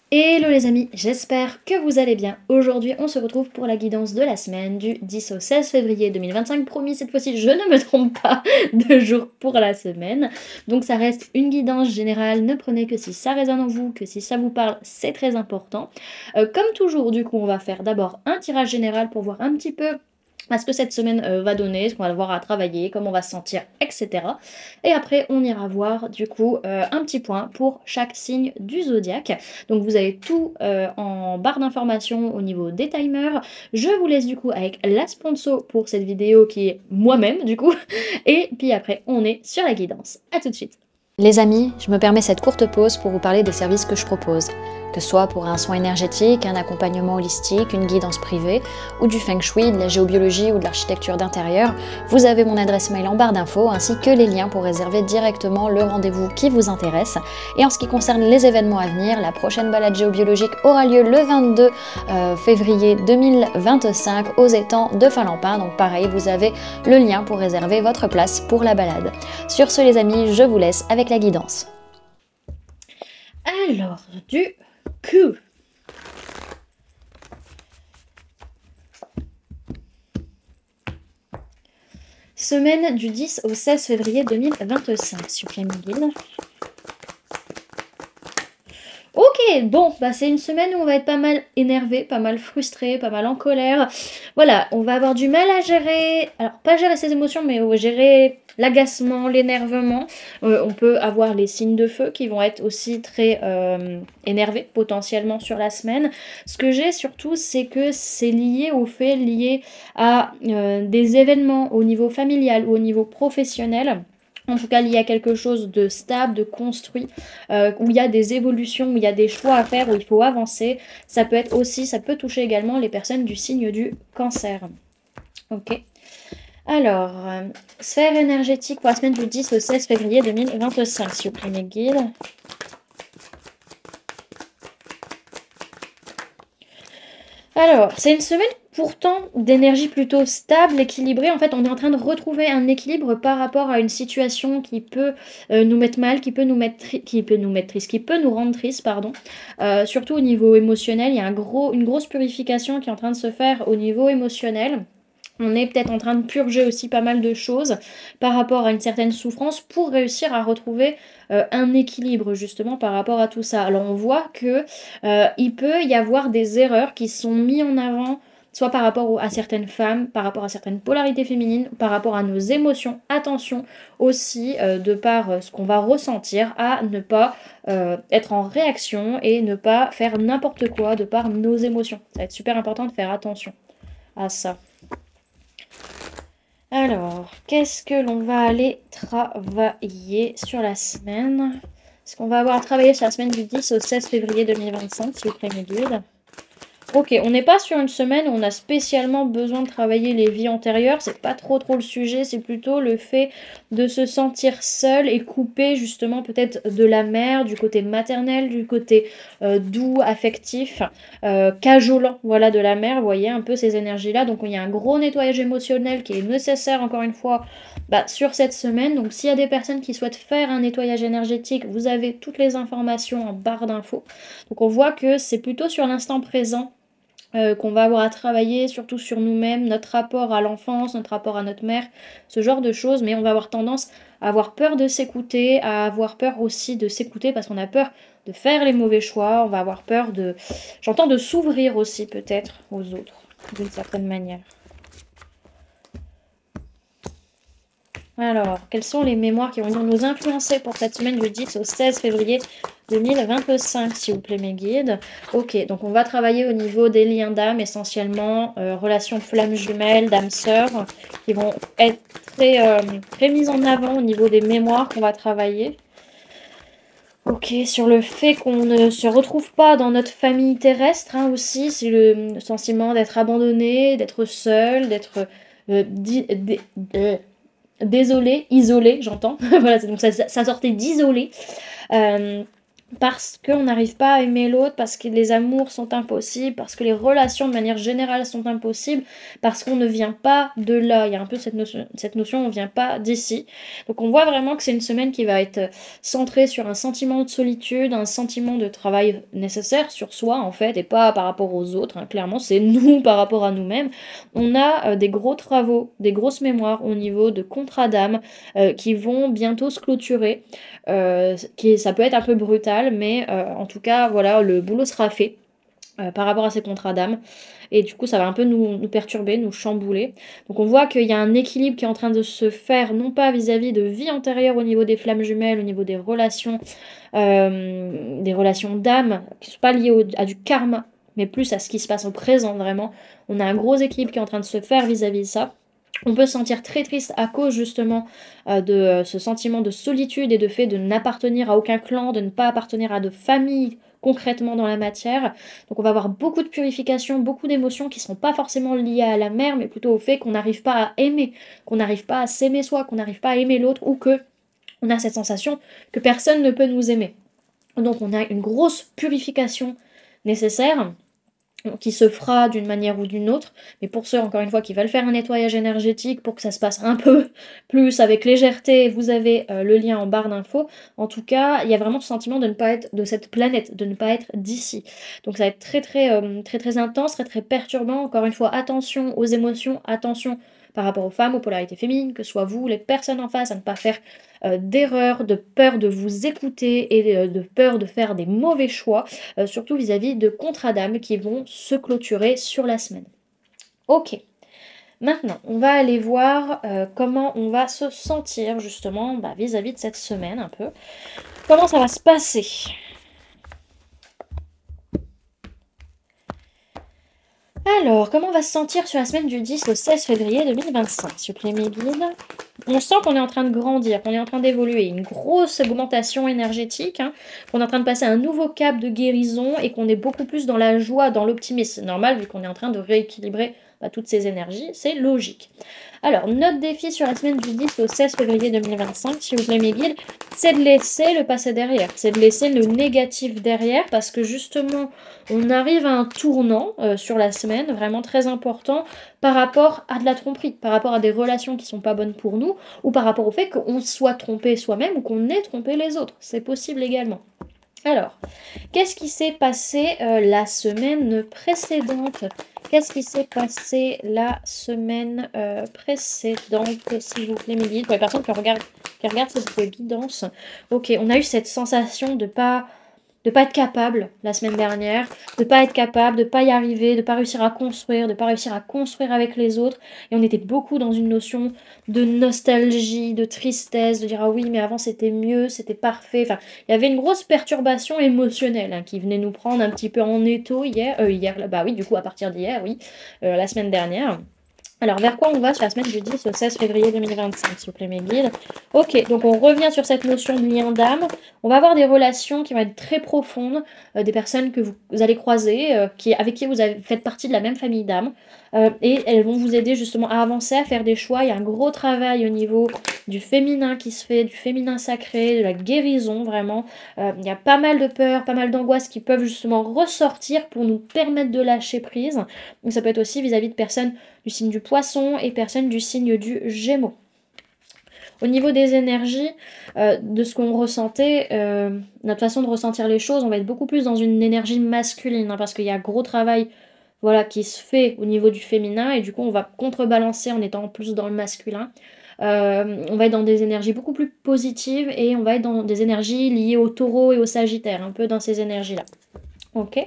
Hello les amis, j'espère que vous allez bien. Aujourd'hui, on se retrouve pour la guidance de la semaine du 10 au 16 février 2025. Promis, cette fois-ci, je ne me trompe pas de jour pour la semaine. Donc ça reste une guidance générale. Ne prenez que si ça résonne en vous, que si ça vous parle, c'est très important. Comme toujours, du coup, on va faire d'abord un tirage général pour voir un petit peu ce que cette semaine va donner, ce qu'on va avoir à travailler, comment on va se sentir, etc. Et après, on ira voir du coup un petit point pour chaque signe du zodiaque. Donc vous avez tout en barre d'informations au niveau des timers. Je vous laisse du coup avec la sponsor pour cette vidéo qui est moi-même du coup. Et puis après, on est sur la guidance. A tout de suite. Les amis, je me permets cette courte pause pour vous parler des services que je propose. Que ce soit pour un soin énergétique, un accompagnement holistique, une guidance privée, ou du feng shui, de la géobiologie ou de l'architecture d'intérieur, vous avez mon adresse mail en barre d'infos ainsi que les liens pour réserver directement le rendez-vous qui vous intéresse. Et en ce qui concerne les événements à venir, la prochaine balade géobiologique aura lieu le 22 février 2025 aux étangs de Finlampin. Donc pareil, vous avez le lien pour réserver votre place pour la balade. Sur ce les amis, je vous laisse avec la guidance. Alors, du coup, semaine du 10 au 16 février 2025, sur les guide. Ok, bon, bah c'est une semaine où on va être pas mal énervé, pas mal frustré, pas mal en colère. Voilà, on va avoir du mal à gérer, alors pas gérer ses émotions, mais gérer l'agacement, l'énervement. On peut avoir les signes de feu qui vont être aussi très énervés potentiellement sur la semaine. Ce que j'ai surtout, c'est que c'est lié au fait, lié à des événements au niveau familial ou au niveau professionnel. En tout cas, lié à quelque chose de stable, de construit, où il y a des évolutions, où il y a des choix à faire, où il faut avancer. Ça peut être aussi, ça peut toucher également les personnes du signe du cancer. Ok. Alors, sphère énergétique pour la semaine du 10 au 16 février 2025, s'il vous plaît, mes guides. Alors, c'est une semaine pourtant d'énergie plutôt stable, équilibrée. En fait, on est en train de retrouver un équilibre par rapport à une situation qui peut nous mettre mal, qui peut nous mettre triste, qui peut nous rendre triste, pardon. Surtout au niveau émotionnel, il y a une grosse purification qui est en train de se faire au niveau émotionnel. On est peut-être en train de purger aussi pas mal de choses par rapport à une certaine souffrance pour réussir à retrouver un équilibre justement par rapport à tout ça. Alors on voit que il peut y avoir des erreurs qui sont mises en avant soit par rapport à certaines femmes, par rapport à certaines polarités féminines, par rapport à nos émotions. Attention aussi, de par ce qu'on va ressentir, à ne pas être en réaction et ne pas faire n'importe quoi de par nos émotions. Ça va être super important de faire attention à ça. Alors, qu'est-ce que l'on va aller travailler sur la semaine? Est-ce qu'on va avoir à travailler sur la semaine du 10 au 16 février 2025, s'il vous plaît, mes guides? Ok, on n'est pas sur une semaine où on a spécialement besoin de travailler les vies antérieures, c'est pas trop le sujet, c'est plutôt le fait de se sentir seul et coupé justement peut-être de la mère, du côté maternel, du côté doux, affectif, cajolant, voilà, de la mère, vous voyez un peu ces énergies-là. Donc il y a un gros nettoyage émotionnel qui est nécessaire encore une fois sur cette semaine. Donc s'il y a des personnes qui souhaitent faire un nettoyage énergétique, vous avez toutes les informations en barre d'infos. Donc on voit que c'est plutôt sur l'instant présent qu'on va avoir à travailler, surtout sur nous-mêmes, notre rapport à l'enfance, notre rapport à notre mère, ce genre de choses, mais on va avoir tendance à avoir peur de s'écouter, à avoir peur aussi de s'écouter parce qu'on a peur de faire les mauvais choix, on va avoir peur j'entends de s'ouvrir aussi peut-être aux autres, d'une certaine manière. Alors, quelles sont les mémoires qui vont nous influencer pour cette semaine du 10 au 16 février 2025, s'il vous plaît, mes guides? Ok, donc on va travailler au niveau des liens d'âme, essentiellement, relations flammes jumelles, d'âmes sœurs, qui vont être très mises en avant au niveau des mémoires qu'on va travailler. Ok, sur le fait qu'on ne se retrouve pas dans notre famille terrestre, hein, aussi, c'est le sentiment d'être abandonné, d'être seul, d'être désolé, isolé, j'entends. Voilà, donc ça sortait d'isolé. parce qu'on n'arrive pas à aimer l'autre, parce que les amours sont impossibles, parce que les relations de manière générale sont impossibles, parce qu'on ne vient pas de là. Il y a un peu cette notion on ne vient pas d'ici. Donc on voit vraiment que c'est une semaine qui va être centrée sur un sentiment de solitude, un sentiment de travail nécessaire sur soi en fait, et pas par rapport aux autres. Hein. Clairement, c'est nous par rapport à nous-mêmes. On a des gros travaux, des grosses mémoires au niveau de contrats d'âme qui vont bientôt se clôturer. Ça peut être un peu brutal, mais en tout cas, voilà, le boulot sera fait par rapport à ces contrats d'âme. Et du coup, ça va un peu nous perturber, nous chambouler. Donc on voit qu'il y a un équilibre qui est en train de se faire, non pas vis-à-vis de vie antérieure au niveau des flammes jumelles, au niveau des relations d'âme, qui ne sont pas liées à du karma, mais plus à ce qui se passe au présent, vraiment. On a un gros équilibre qui est en train de se faire vis-à-vis de ça. On peut se sentir très triste à cause justement de ce sentiment de solitude et de fait de n'appartenir à aucun clan, de ne pas appartenir à de familles concrètement dans la matière. Donc on va avoir beaucoup de purification, beaucoup d'émotions qui ne sont pas forcément liées à la mer, mais plutôt au fait qu'on n'arrive pas à aimer, qu'on n'arrive pas à s'aimer soi, qu'on n'arrive pas à aimer l'autre, ou que on a cette sensation que personne ne peut nous aimer. Donc on a une grosse purification nécessaire qui se fera d'une manière ou d'une autre, mais pour ceux, encore une fois, qui veulent faire un nettoyage énergétique pour que ça se passe un peu plus avec légèreté, vous avez le lien en barre d'infos. En tout cas, il y a vraiment ce sentiment de ne pas être de cette planète, de ne pas être d'ici. Donc ça va être très intense, très perturbant. Encore une fois, attention aux émotions, attention par rapport aux femmes, aux polarités féminines, que ce soit vous, les personnes en face, à ne pas faire d'erreurs, de peur de vous écouter et de peur de faire des mauvais choix, surtout vis-à-vis de contrats d'âme qui vont se clôturer sur la semaine. Ok, maintenant on va aller voir comment on va se sentir justement vis-à-vis de cette semaine un peu. Comment ça va se passer? Alors, comment on va se sentir sur la semaine du 10 au 16 février 2025, s'il vous plaît, mes guides? On sent qu'on est en train de grandir, qu'on est en train d'évoluer, une grosse augmentation énergétique, hein, qu'on est en train de passer un nouveau cap de guérison et qu'on est beaucoup plus dans la joie, dans l'optimisme. C'est normal vu qu'on est en train de rééquilibrer toutes ces énergies, c'est logique. Alors, notre défi sur la semaine du 10 au 16 février 2025, s'il vous plaît mes guides, c'est de laisser le passé derrière, c'est de laisser le négatif derrière parce que justement, on arrive à un tournant sur la semaine vraiment très important par rapport à de la tromperie, par rapport à des relations qui sont pas bonnes pour nous ou par rapport au fait qu'on soit trompé soi-même ou qu'on ait trompé les autres. C'est possible également. Alors, qu'est-ce qui s'est passé la semaine précédente? Qu'est-ce qui s'est passé la semaine précédente, s'il vous plaît, mes guides? Pour les personnes qui regardent cette guidance. Ok, on a eu cette sensation de pas être capable la semaine dernière, de pas être capable, de pas y arriver, de pas réussir à construire, de pas réussir à construire avec les autres. Et on était beaucoup dans une notion de nostalgie, de tristesse, de dire ah oui mais avant c'était mieux, c'était parfait. Enfin, il y avait une grosse perturbation émotionnelle hein, qui venait nous prendre un petit peu en étau hier, bah oui du coup à partir d'hier, oui, la semaine dernière. Alors, vers quoi on va sur la semaine du 10 au 16 février 2025, s'il vous plaît, mes guides? Ok, donc on revient sur cette notion de lien d'âme. On va avoir des relations qui vont être très profondes, des personnes que vous allez croiser, avec qui vous faites partie de la même famille d'âme. Et elles vont vous aider justement à avancer, à faire des choix. Il y a un gros travail au niveau du féminin qui se fait, du féminin sacré, de la guérison, vraiment. Il y a pas mal de peurs, pas mal d'angoisses qui peuvent justement ressortir pour nous permettre de lâcher prise. Donc ça peut être aussi vis-à-vis de personnes du signe du poisson et personnes du signe du gémeaux. Au niveau des énergies, de ce qu'on ressentait, notre façon de ressentir les choses, on va être beaucoup plus dans une énergie masculine, hein, parce qu'il y a un gros travail qui se fait au niveau du féminin, et du coup on va contrebalancer en étant plus dans le masculin. On va être dans des énergies beaucoup plus positives, et on va être dans des énergies liées au taureau et au sagittaire, un peu dans ces énergies-là. Ok ?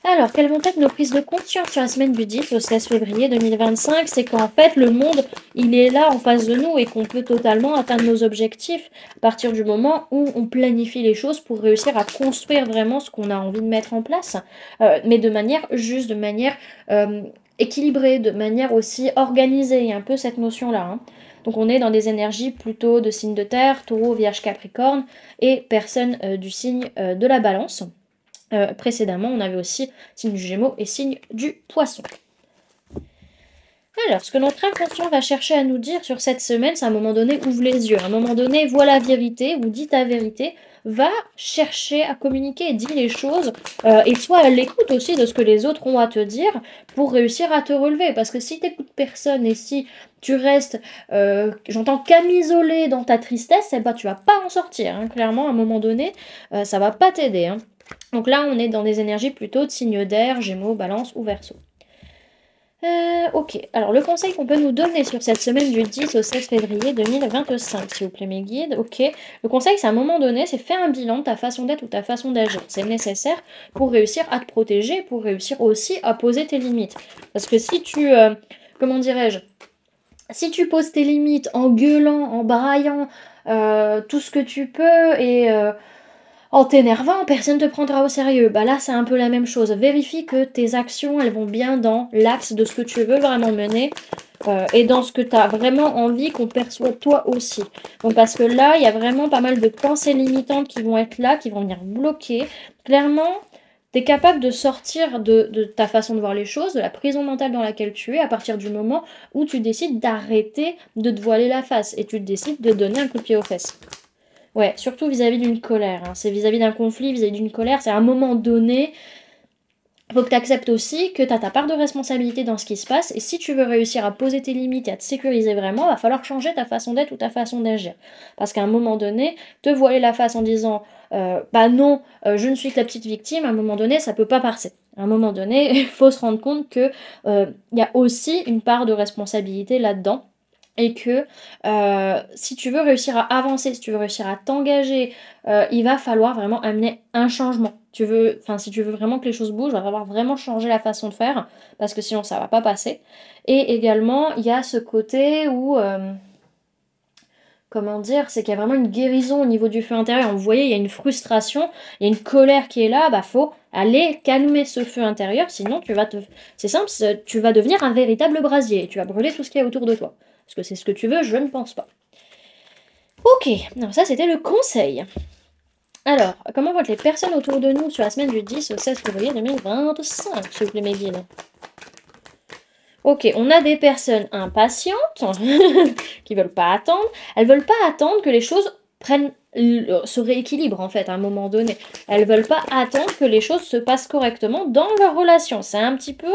Alors, quelles vont être nos prises de conscience sur la semaine du 10 au 16 février 2025? C'est qu'en fait, le monde, il est là en face de nous et qu'on peut totalement atteindre nos objectifs à partir du moment où on planifie les choses pour réussir à construire vraiment ce qu'on a envie de mettre en place, mais de manière juste, de manière équilibrée, de manière aussi organisée. Il y a un peu cette notion-là, hein. Donc on est dans des énergies plutôt de signe de terre, taureau, vierge, capricorne et personne du signe de la balance. Précédemment, on avait aussi signe du Gémeaux et signe du Poisson. Alors, ce que notre inconscient va chercher à nous dire sur cette semaine, c'est à un moment donné, ouvre les yeux. À un moment donné, vois la vérité ou dis ta vérité. va chercher à communiquer et dire les choses et sois à l'écoute aussi de ce que les autres ont à te dire pour réussir à te relever. Parce que si tu n'écoutes personne et si tu restes, j'entends camisolé dans ta tristesse, eh ben, tu vas pas en sortir. Hein. Clairement, à un moment donné, ça va pas t'aider. Hein. Donc là, on est dans des énergies plutôt de signes d'air, Gémeaux, Balance ou Verseau. Ok, alors le conseil qu'on peut nous donner sur cette semaine du 10 au 16 février 2025, s'il vous plaît mes guides, ok. Le conseil, c'est à un moment donné, c'est faire un bilan de ta façon d'être ou ta façon d'agir. C'est nécessaire pour réussir à te protéger, pour réussir aussi à poser tes limites. Parce que si tu, comment dirais-je, si tu poses tes limites en gueulant, en braillant, tout ce que tu peux et en t'énervant, personne ne te prendra au sérieux. Bah là, c'est un peu la même chose. Vérifie que tes actions, elles vont bien dans l'axe de ce que tu veux vraiment mener et dans ce que tu as vraiment envie qu'on perçoit toi aussi. Donc parce que là, il y a vraiment pas mal de pensées limitantes qui vont être là, qui vont venir bloquer. Clairement, tu es capable de sortir de ta façon de voir les choses, de la prison mentale dans laquelle tu es, à partir du moment où tu décides d'arrêter de te voiler la face et tu décides de donner un coup de pied aux fesses. Ouais, surtout vis-à-vis d'une colère. Hein. C'est vis-à-vis d'un conflit, vis-à-vis d'une colère. C'est à un moment donné, il faut que tu acceptes aussi que tu as ta part de responsabilité dans ce qui se passe. Et si tu veux réussir à poser tes limites et à te sécuriser vraiment, il va falloir changer ta façon d'être ou ta façon d'agir. Parce qu'à un moment donné, te voiler la face en disant bah non, je ne suis que la petite victime, à un moment donné, ça peut pas passer. À un moment donné, il faut se rendre compte qu'il y a aussi une part de responsabilité là-dedans. Et que si tu veux réussir à avancer, si tu veux réussir à t'engager, il va falloir vraiment amener un changement. Si tu veux vraiment que les choses bougent, il va falloir vraiment changer la façon de faire, parce que sinon ça va pas passer. Et également, il y a ce côté où, comment dire, c'est qu'il y a vraiment une guérison au niveau du feu intérieur. Vous voyez, il y a une frustration, il y a une colère qui est là, bah faut aller calmer ce feu intérieur, sinon c'est simple, tu vas devenir un véritable brasier, et tu vas brûler tout ce qu'il y a autour de toi. Est-ce que c'est ce que tu veux? Je ne pense pas. Ok, alors ça c'était le conseil. Alors, comment vont être les personnes autour de nous sur la semaine du 10 au 16 février 2025, s'il vous plaît mes guides? Ok, on a des personnes impatientes qui veulent pas attendre. Elles veulent pas attendre que les choses se rééquilibrent en fait à un moment donné. Elles veulent pas attendre que les choses se passent correctement dans leur relation. C'est un petit peu...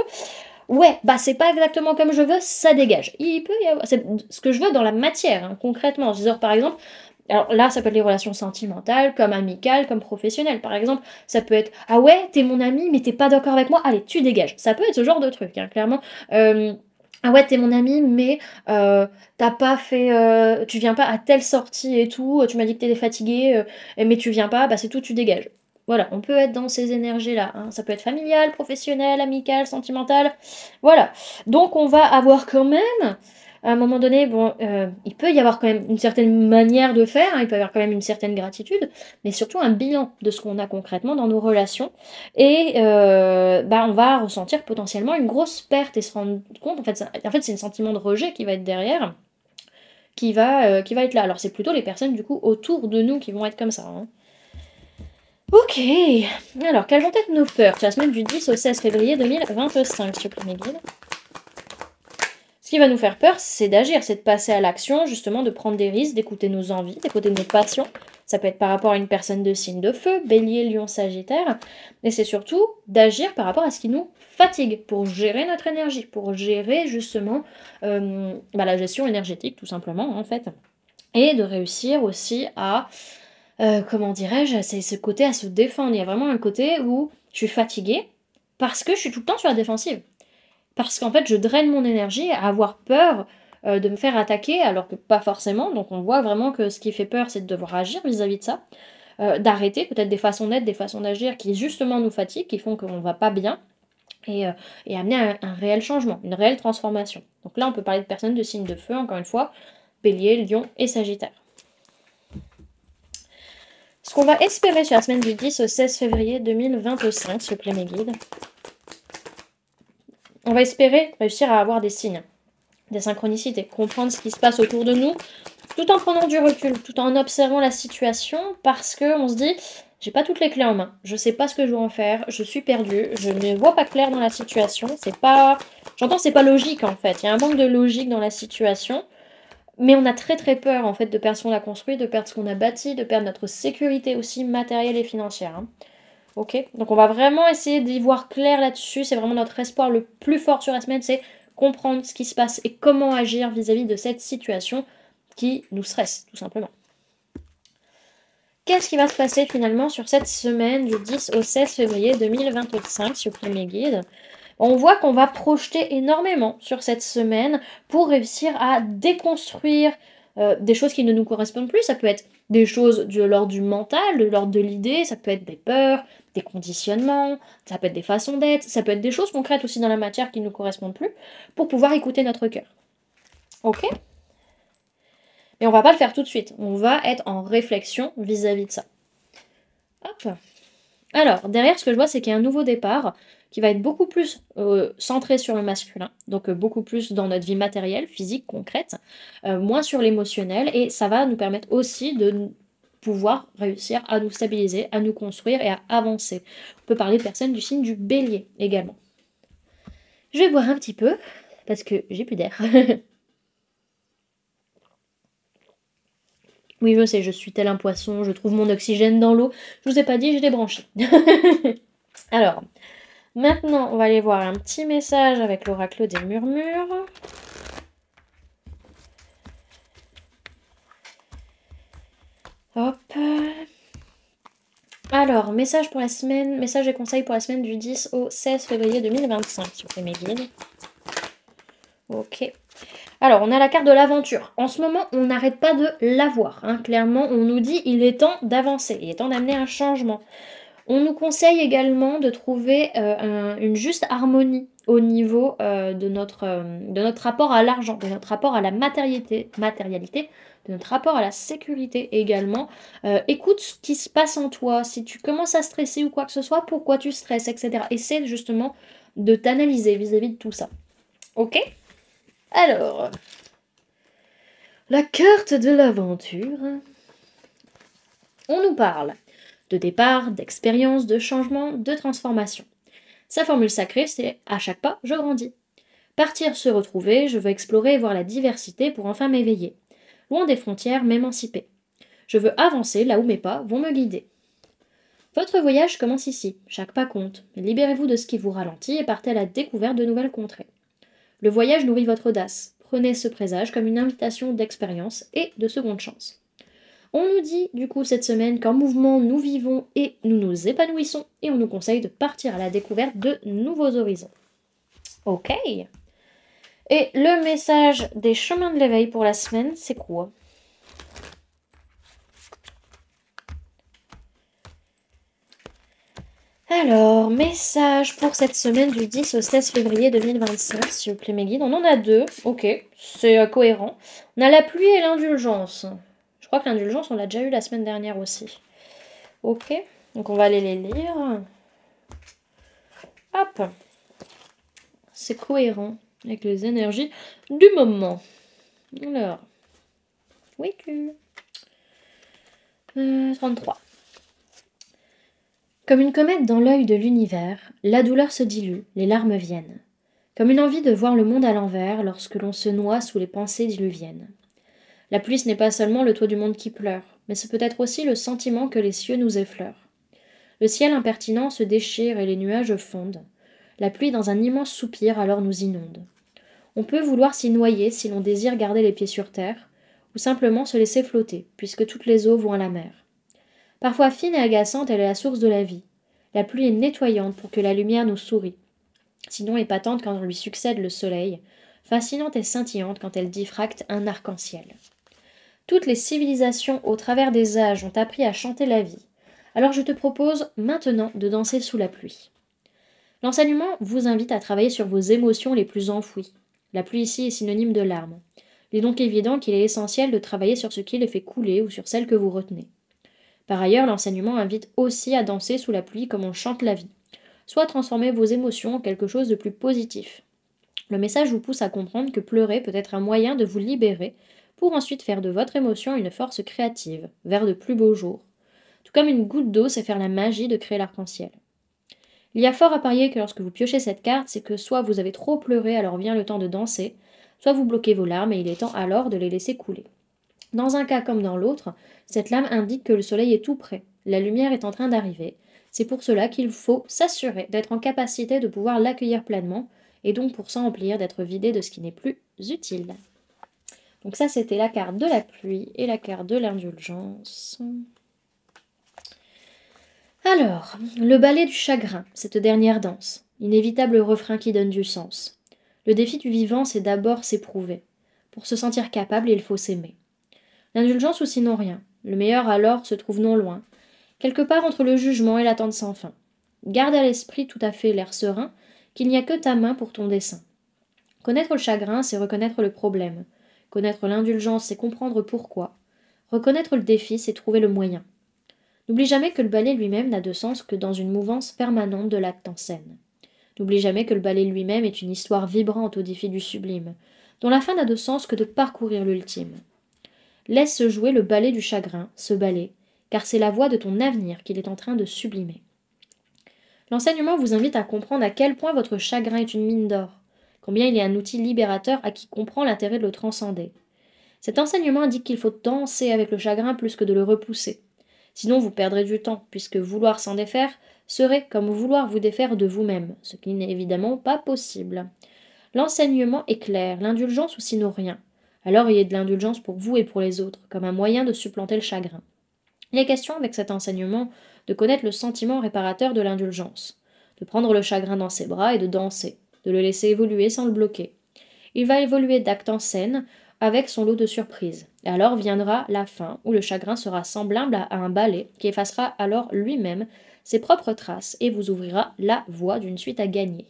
Ouais, bah c'est pas exactement comme je veux, ça dégage. Il peut y avoir... C'est ce que je veux dans la matière, hein, concrètement. Je veux dire, par exemple, alors là, ça peut être les relations sentimentales, comme amicales, comme professionnelles. Par exemple, ça peut être « Ah ouais, t'es mon ami, mais t'es pas d'accord avec moi, allez, tu dégages ». Ça peut être ce genre de truc, hein, clairement. Ah ouais, t'es mon ami, mais t'as pas fait... tu viens pas à telle sortie et tout, tu m'as dit que t'étais fatiguée, mais tu viens pas, bah c'est tout, tu dégages. Voilà, on peut être dans ces énergies-là. Hein. Ça peut être familial, professionnel, amical, sentimental. Voilà. Donc on va avoir quand même, à un moment donné, bon, il peut y avoir quand même une certaine manière de faire, hein, il peut y avoir quand même une certaine gratitude, mais surtout un bilan de ce qu'on a concrètement dans nos relations. Et bah, on va ressentir potentiellement une grosse perte et se rendre compte, en fait, c'est un sentiment de rejet qui va être derrière, qui va être là. Alors c'est plutôt les personnes du coup autour de nous qui vont être comme ça. Hein. Ok, alors quelles vont être nos peurs sur la semaine du 10 au 16 février 2025, s'il vous plaît mes guides? Ce qui va nous faire peur, c'est d'agir, c'est de passer à l'action, justement de prendre des risques, d'écouter nos envies, d'écouter nos passions. Ça peut être par rapport à une personne de signe de feu, Bélier, Lion, Sagittaire. Et c'est surtout d'agir par rapport à ce qui nous fatigue, pour gérer notre énergie, pour gérer justement la gestion énergétique, tout simplement, en fait. Et de réussir aussi à... comment dirais-je, c'est ce côté à se défendre. Il y a vraiment un côté où je suis fatiguée parce que je suis tout le temps sur la défensive. Parce qu'en fait, je draine mon énergie à avoir peur de me faire attaquer, alors que pas forcément. Donc on voit vraiment que ce qui fait peur, c'est de devoir agir vis-à-vis de ça. D'arrêter peut-être des façons d'être, des façons d'agir qui justement nous fatiguent, qui font qu'on va pas bien. Et amener un réel changement, une réelle transformation. Donc là, on peut parler de personnes de signe de feu, encore une fois, Bélier, Lion et Sagittaire. Ce qu'on va espérer sur la semaine du 10 au 16 février 2025, s'il vous plaît mes guides. On va espérer réussir à avoir des signes, des synchronicités, comprendre ce qui se passe autour de nous, tout en prenant du recul, tout en observant la situation, parce qu'on se dit, j'ai pas toutes les clés en main, je sais pas ce que je dois en faire, je suis perdue, je ne vois pas clair dans la situation, c'est pas... J'entends c'est pas logique en fait, il y a un manque de logique dans la situation, Mais on a très très peur en fait de perdre ce qu'on a construit, de perdre ce qu'on a bâti, de perdre notre sécurité aussi matérielle et financière. Hein. Ok? Donc on va vraiment essayer d'y voir clair là-dessus. C'est vraiment notre espoir le plus fort sur la semaine, c'est comprendre ce qui se passe et comment agir vis-à-vis de cette situation qui nous stresse, tout simplement. Qu'est-ce qui va se passer finalement sur cette semaine du 10 au 16 février 2025 sur mes guides? On voit qu'on va projeter énormément sur cette semaine pour réussir à déconstruire des choses qui ne nous correspondent plus. Ça peut être des choses de l'ordre du mental, de l'ordre de l'idée, ça peut être des peurs, des conditionnements, ça peut être des façons d'être, ça peut être des choses concrètes aussi dans la matière qui ne nous correspondent plus, pour pouvoir écouter notre cœur. Ok? Mais on va pas le faire tout de suite, on va être en réflexion vis-à-vis de ça. Hop. Alors, derrière, ce que je vois, c'est qu'il y a un nouveau départ qui va être beaucoup plus centré sur le masculin, donc beaucoup plus dans notre vie matérielle, physique, concrète, moins sur l'émotionnel, et ça va nous permettre aussi de pouvoir réussir à nous stabiliser, à nous construire et à avancer. On peut parler de personnes du signe du bélier également. Je vais boire un petit peu, parce que j'ai plus d'air. Oui, je sais, je suis tel un poisson, je trouve mon oxygène dans l'eau. Je vous ai pas dit, j'ai débranché. Alors, maintenant, on va aller voir un petit message avec l'oracle des murmures. Hop. Alors, message pour la semaine, message et conseils pour la semaine du 10 au 16 février 2025, si vous mes guides. Ok. Alors, on a la carte de l'aventure. En ce moment, on n'arrête pas de l'avoir. Hein. Clairement, on nous dit il est temps d'avancer, il est temps d'amener un changement. On nous conseille également de trouver une juste harmonie au niveau de notre rapport à l'argent, de notre rapport à la matérialité, de notre rapport à la sécurité également. Écoute ce qui se passe en toi. Si tu commences à stresser ou quoi que ce soit, pourquoi tu stresses, etc. Essaie justement de t'analyser vis-à-vis de tout ça. Ok ? Alors, la carte de l'aventure. On nous parle de départ, d'expérience, de changement, de transformation. Sa formule sacrée, c'est à chaque pas, je grandis. Partir, se retrouver, je veux explorer et voir la diversité pour enfin m'éveiller. Loin des frontières, m'émanciper. Je veux avancer là où mes pas vont me guider. Votre voyage commence ici, chaque pas compte, mais libérez-vous de ce qui vous ralentit et partez à la découverte de nouvelles contrées. Le voyage nourrit votre audace. Prenez ce présage comme une invitation d'expérience et de seconde chance. On nous dit du coup cette semaine qu'en mouvement nous vivons et nous nous épanouissons et on nous conseille de partir à la découverte de nouveaux horizons. Ok. Et le message des chemins de l'éveil pour la semaine, c'est quoi? Alors, message pour cette semaine du 10 au 16 février 2025, s'il vous plaît mes guides. On en a deux, ok, c'est cohérent. On a la pluie et l'indulgence. Je crois que l'indulgence, on l'a déjà eu la semaine dernière aussi. Ok, donc on va aller les lire. Hop. C'est cohérent avec les énergies du moment. Alors, oui, 33. Comme une comète dans l'œil de l'univers, la douleur se dilue, les larmes viennent. Comme une envie de voir le monde à l'envers lorsque l'on se noie sous les pensées diluviennes. La pluie, ce n'est pas seulement le toit du monde qui pleure, mais ce peut être aussi le sentiment que les cieux nous effleurent. Le ciel impertinent se déchire et les nuages fondent. La pluie, dans un immense soupir, alors nous inonde. On peut vouloir s'y noyer si l'on désire garder les pieds sur terre, ou simplement se laisser flotter, puisque toutes les eaux vont à la mer. Parfois fine et agaçante, elle est la source de la vie. La pluie est nettoyante pour que la lumière nous sourie. Sinon épatante quand on lui succède le soleil, fascinante et scintillante quand elle diffracte un arc-en-ciel. Toutes les civilisations au travers des âges ont appris à chanter la vie. Alors je te propose maintenant de danser sous la pluie. L'enseignement vous invite à travailler sur vos émotions les plus enfouies. La pluie ici est synonyme de larmes. Il est donc évident qu'il est essentiel de travailler sur ce qui les fait couler ou sur celles que vous retenez. Par ailleurs, l'enseignement invite aussi à danser sous la pluie comme on chante la vie, soit transformer vos émotions en quelque chose de plus positif. Le message vous pousse à comprendre que pleurer peut être un moyen de vous libérer pour ensuite faire de votre émotion une force créative, vers de plus beaux jours. Tout comme une goutte d'eau sait faire la magie de créer l'arc-en-ciel. Il y a fort à parier que lorsque vous piochez cette carte, c'est que soit vous avez trop pleuré alors vient le temps de danser, soit vous bloquez vos larmes et il est temps alors de les laisser couler. Dans un cas comme dans l'autre, cette lame indique que le soleil est tout près, la lumière est en train d'arriver. C'est pour cela qu'il faut s'assurer d'être en capacité de pouvoir l'accueillir pleinement, et donc pour s'en remplir, d'être vidé de ce qui n'est plus utile. Donc ça, c'était la carte de la pluie et la carte de l'indulgence. Alors, le ballet du chagrin, cette dernière danse, inévitable refrain qui donne du sens. Le défi du vivant, c'est d'abord s'éprouver. Pour se sentir capable, il faut s'aimer. L'indulgence ou sinon rien. Le meilleur alors se trouve non loin, quelque part entre le jugement et l'attente sans fin. Garde à l'esprit tout à fait l'air serein, qu'il n'y a que ta main pour ton dessein. Connaître le chagrin, c'est reconnaître le problème. Connaître l'indulgence, c'est comprendre pourquoi. Reconnaître le défi, c'est trouver le moyen. N'oublie jamais que le ballet lui-même n'a de sens que dans une mouvance permanente de l'acte en scène. N'oublie jamais que le ballet lui-même est une histoire vibrante au défi du sublime, dont la fin n'a de sens que de parcourir l'ultime. Laisse se jouer le ballet du chagrin, ce ballet, car c'est la voie de ton avenir qu'il est en train de sublimer. L'enseignement vous invite à comprendre à quel point votre chagrin est une mine d'or, combien il est un outil libérateur à qui comprend l'intérêt de le transcender. Cet enseignement indique qu'il faut danser avec le chagrin plus que de le repousser. Sinon vous perdrez du temps, puisque vouloir s'en défaire serait comme vouloir vous défaire de vous-même, ce qui n'est évidemment pas possible. L'enseignement est clair, l'indulgence ou sinon rien. Alors ayez de l'indulgence pour vous et pour les autres, comme un moyen de supplanter le chagrin. Il est question avec cet enseignement de connaître le sentiment réparateur de l'indulgence, de prendre le chagrin dans ses bras et de danser, de le laisser évoluer sans le bloquer. Il va évoluer d'acte en scène avec son lot de surprises. Et alors viendra la fin où le chagrin sera semblable à un balai qui effacera alors lui-même ses propres traces et vous ouvrira la voie d'une suite à gagner.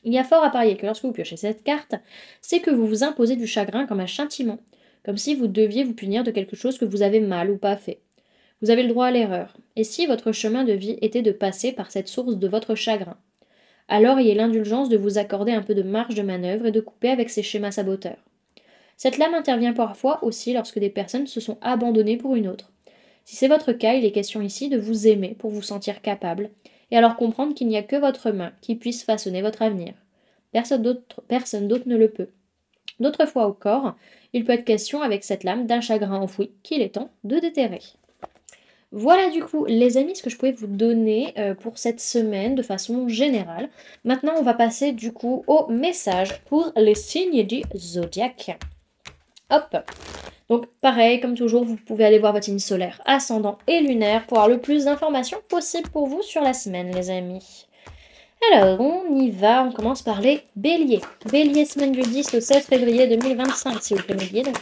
Il y a fort à parier que lorsque vous piochez cette carte, c'est que vous vous imposez du chagrin comme un châtiment, comme si vous deviez vous punir de quelque chose que vous avez mal ou pas fait. Vous avez le droit à l'erreur, et si votre chemin de vie était de passer par cette source de votre chagrin, alors ayez l'indulgence de vous accorder un peu de marge de manœuvre et de couper avec ces schémas saboteurs. Cette lame intervient parfois aussi lorsque des personnes se sont abandonnées pour une autre. Si c'est votre cas, il est question ici de vous aimer pour vous sentir capable, et alors comprendre qu'il n'y a que votre main qui puisse façonner votre avenir. Personne d'autre ne le peut. D'autres fois encore, il peut être question avec cette lame d'un chagrin enfoui qu'il est temps de déterrer. Voilà du coup les amis ce que je pouvais vous donner pour cette semaine de façon générale. Maintenant on va passer du coup au message pour les signes du zodiaque. Hop. Donc pareil, comme toujours, vous pouvez aller voir votre signe solaire, ascendant et lunaire pour avoir le plus d'informations possible pour vous sur la semaine, les amis. Alors, on y va, on commence par les béliers. Bélier, semaine du 10 au 16 février 2025, s'il vous plaît, mes guides.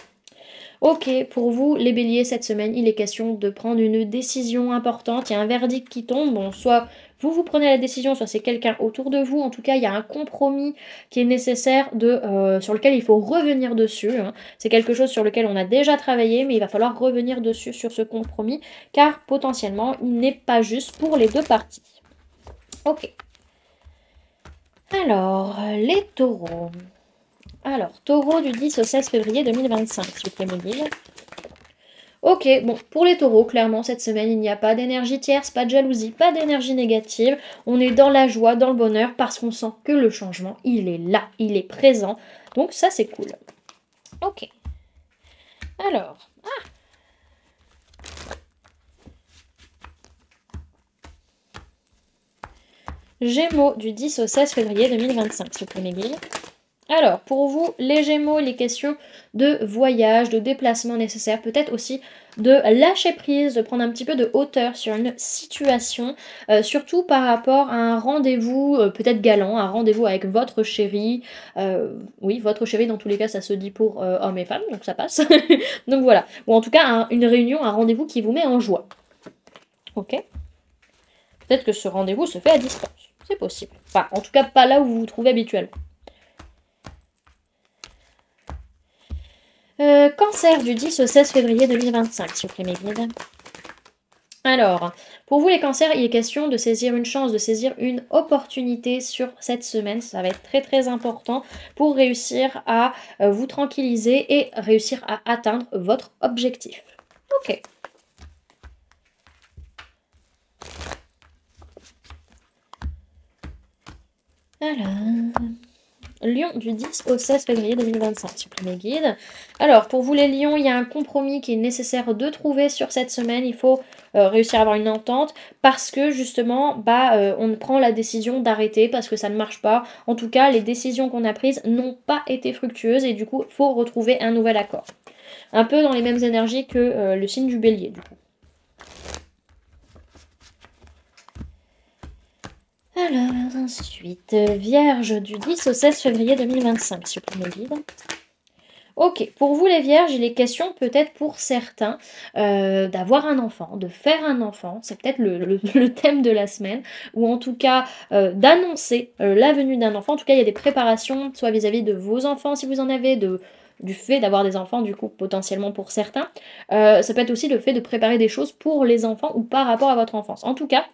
Ok, pour vous, les béliers, cette semaine, il est question de prendre une décision importante. Il y a un verdict qui tombe. Bon, soit vous prenez la décision, soit c'est quelqu'un autour de vous. En tout cas, il y a un compromis qui est nécessaire sur lequel il faut revenir dessus. Hein. C'est quelque chose sur lequel on a déjà travaillé, mais il va falloir revenir dessus sur ce compromis, car potentiellement, il n'est pas juste pour les deux parties. Ok. Alors, les taureaux. Alors, taureau du 10 au 16 février 2025, s'il vous plaît, mes guides. Ok, bon, pour les taureaux, clairement, cette semaine, il n'y a pas d'énergie tierce, pas de jalousie, pas d'énergie négative. On est dans la joie, dans le bonheur, parce qu'on sent que le changement, il est là, il est présent. Donc ça, c'est cool. Ok. Alors, Gémeaux du 10 au 16 février 2025, s'il vous plaît, mes guides. Alors, pour vous, les Gémeaux, il est question de voyage, de déplacement nécessaire, peut-être aussi de lâcher prise, de prendre un petit peu de hauteur sur une situation, surtout par rapport à un rendez-vous peut-être galant, un rendez-vous avec votre chéri. Oui, votre chéri, dans tous les cas, ça se dit pour hommes et femmes, donc ça passe. Donc voilà, ou en tout cas, une réunion, un rendez-vous qui vous met en joie. Ok. Peut-être que ce rendez-vous se fait à distance, c'est possible. Enfin, en tout cas, pas là où vous vous trouvez habituellement. Cancer du 10 au 16 février 2025, s'il vous plaît, mes guides. Alors, pour vous les cancers, il est question de saisir une chance, de saisir une opportunité sur cette semaine. Ça va être très très important pour réussir à vous tranquilliser et réussir à atteindre votre objectif. Ok. Alors... Lion du 10 au 16 février 2025, s'il vous plaît, mes guides. Alors, pour vous les lions, il y a un compromis qui est nécessaire de trouver sur cette semaine. Il faut réussir à avoir une entente parce que justement, on prend la décision d'arrêter parce que ça ne marche pas. En tout cas, les décisions qu'on a prises n'ont pas été fructueuses et du coup, il faut retrouver un nouvel accord. Un peu dans les mêmes énergies que le signe du bélier, du coup. Alors, ensuite, Vierge du 10 au 16 février 2025, s'il vous plaît, mes guides. Ok, pour vous les vierges, il est question peut-être pour certains d'avoir un enfant, de faire un enfant, c'est peut-être le thème de la semaine, ou en tout cas d'annoncer la venue d'un enfant. En tout cas, il y a des préparations, soit vis-à-vis de vos enfants si vous en avez, du fait d'avoir des enfants, du coup, potentiellement pour certains. Ça peut être aussi le fait de préparer des choses pour les enfants ou par rapport à votre enfance. En tout cas,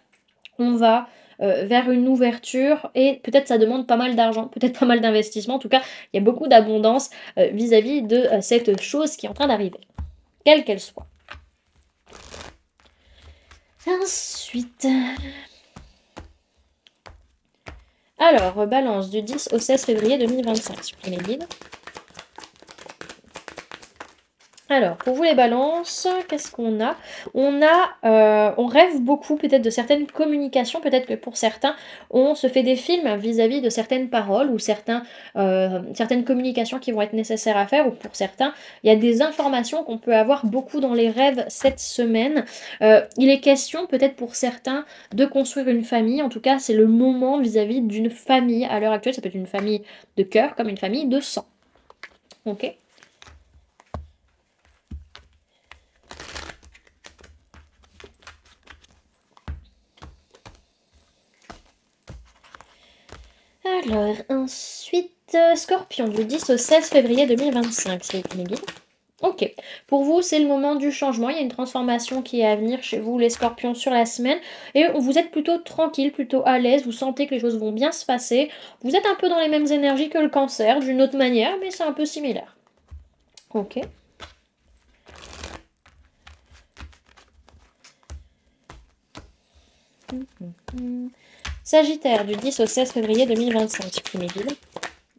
on va vers une ouverture et peut-être ça demande pas mal d'argent, peut-être pas mal d'investissement. En tout cas, il y a beaucoup d'abondance vis-à-vis de cette chose qui est en train d'arriver, quelle qu'elle soit. Ensuite, alors, balance du 10 au 16 février 2025, s'il vous plaît, mes guides. Alors, pour vous les balances, qu'est-ce qu'on a? On rêve beaucoup peut-être de certaines communications, peut-être que pour certains, on se fait des films vis-à-vis de certaines paroles ou certaines communications qui vont être nécessaires à faire, ou pour certains, il y a des informations qu'on peut avoir beaucoup dans les rêves cette semaine. Il est question peut-être pour certains de construire une famille, en tout cas c'est le moment vis-à-vis d'une famille à l'heure actuelle, ça peut être une famille de cœur comme une famille de sang. Ok? Alors, ensuite, Scorpion, du 10 au 16 février 2025, c'est les guides. Ok, pour vous, c'est le moment du changement. Il y a une transformation qui est à venir chez vous, les scorpions, sur la semaine. Et vous êtes plutôt tranquille, plutôt à l'aise. Vous sentez que les choses vont bien se passer. Vous êtes un peu dans les mêmes énergies que le cancer, d'une autre manière, mais c'est un peu similaire. Ok. Sagittaire, du 10 au 16 février 2025, supprimez guide.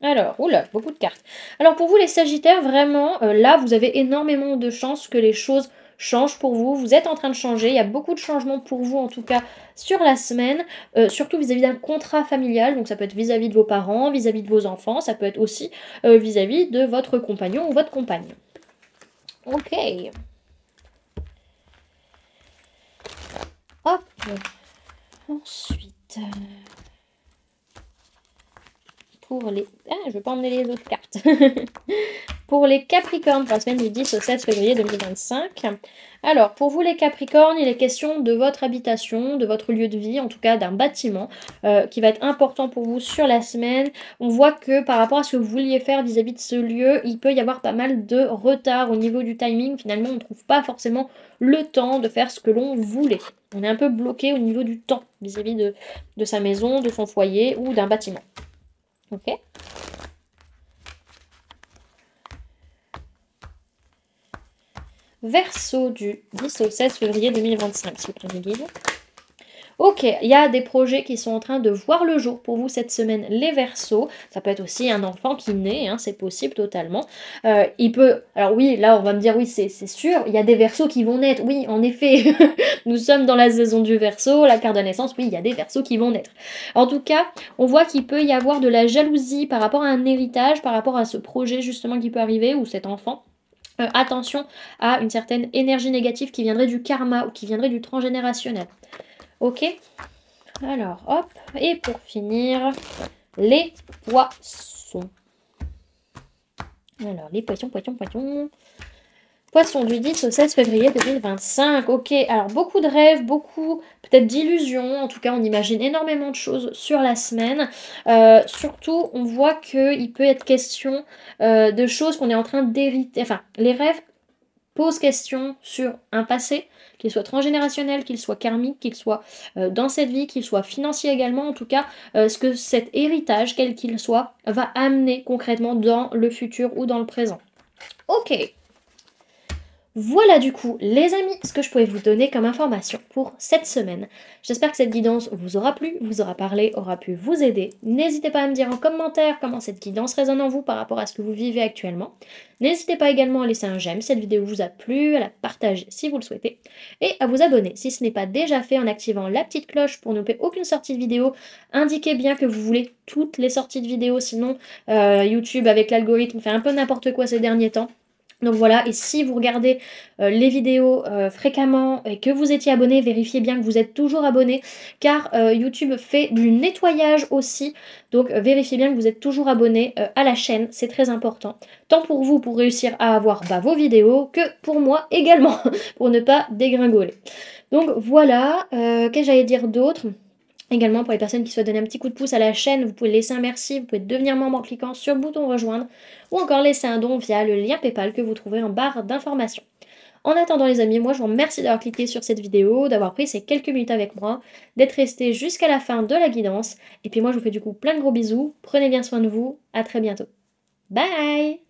Alors, oula, beaucoup de cartes. Alors pour vous les Sagittaires, vraiment, là, vous avez énormément de chances que les choses changent pour vous. Vous êtes en train de changer, il y a beaucoup de changements pour vous, en tout cas, sur la semaine, surtout vis-à-vis d'un contrat familial. Donc ça peut être vis-à-vis de vos parents, vis-à-vis de vos enfants, ça peut être aussi vis-à-vis de votre compagnon ou votre compagne. Ok. Hop. Ensuite, pour les... Ah, je ne vais pas emmener les autres cartes. Pour les Capricornes, pour la semaine du 10 au 16 février 2025. Alors, pour vous les Capricornes, il est question de votre habitation, de votre lieu de vie, en tout cas d'un bâtiment, qui va être important pour vous sur la semaine. On voit que par rapport à ce que vous vouliez faire vis-à-vis de ce lieu, il peut y avoir pas mal de retard au niveau du timing. Finalement, on ne trouve pas forcément le temps de faire ce que l'on voulait. On est un peu bloqué au niveau du temps vis-à-vis de sa maison, de son foyer ou d'un bâtiment. Ok ? Verseau du 10 au 16 février 2025, s'il vous plaît, guide. Ok, il y a des projets qui sont en train de voir le jour pour vous cette semaine, les Verseaux. Ça peut être aussi un enfant qui naît, hein, c'est possible totalement. Il peut... Alors oui, là on va me dire, oui c'est sûr, il y a des Verseaux qui vont naître. Oui, en effet, nous sommes dans la saison du Verseau, la carte de naissance, oui, il y a des Verseaux qui vont naître. En tout cas, on voit qu'il peut y avoir de la jalousie par rapport à un héritage, par rapport à ce projet justement qui peut arriver, ou cet enfant. Attention à une certaine énergie négative qui viendrait du karma ou qui viendrait du transgénérationnel. Ok. Alors, hop. Et pour finir, les poissons. Alors, les poissons. Poisson du 10 au 16 février 2025. Ok, alors beaucoup de rêves, beaucoup peut-être d'illusions. En tout cas, on imagine énormément de choses sur la semaine. Surtout, on voit qu'il peut être question de choses qu'on est en train d'hériter. Enfin, les rêves posent question sur un passé, qu'il soit transgénérationnel, qu'il soit karmique, qu'il soit dans cette vie, qu'il soit financier également. En tout cas, ce que cet héritage, quel qu'il soit, va amener concrètement dans le futur ou dans le présent. Ok. Voilà du coup les amis ce que je pouvais vous donner comme information pour cette semaine. J'espère que cette guidance vous aura plu, vous aura parlé, aura pu vous aider. N'hésitez pas à me dire en commentaire comment cette guidance résonne en vous par rapport à ce que vous vivez actuellement. N'hésitez pas également à laisser un j'aime si cette vidéo vous a plu, à la partager si vous le souhaitez, et à vous abonner si ce n'est pas déjà fait en activant la petite cloche pour ne louper aucune sortie de vidéo. Indiquez bien que vous voulez toutes les sorties de vidéos, sinon YouTube avec l'algorithme fait un peu n'importe quoi ces derniers temps. Donc voilà, et si vous regardez les vidéos fréquemment et que vous étiez abonné, vérifiez bien que vous êtes toujours abonné, car YouTube fait du nettoyage aussi, donc vérifiez bien que vous êtes toujours abonné à la chaîne, c'est très important, tant pour vous pour réussir à avoir vos vidéos, que pour moi également, pour ne pas dégringoler. Donc voilà, qu'est-ce que j'allais dire d'autre ? Également, pour les personnes qui souhaitent donner un petit coup de pouce à la chaîne, vous pouvez laisser un merci, vous pouvez devenir membre en cliquant sur le bouton rejoindre, ou encore laisser un don via le lien PayPal que vous trouverez en barre d'informations. En attendant les amis, moi je vous remercie d'avoir cliqué sur cette vidéo, d'avoir pris ces quelques minutes avec moi, d'être resté jusqu'à la fin de la guidance, et puis moi je vous fais du coup plein de gros bisous, prenez bien soin de vous, à très bientôt. Bye!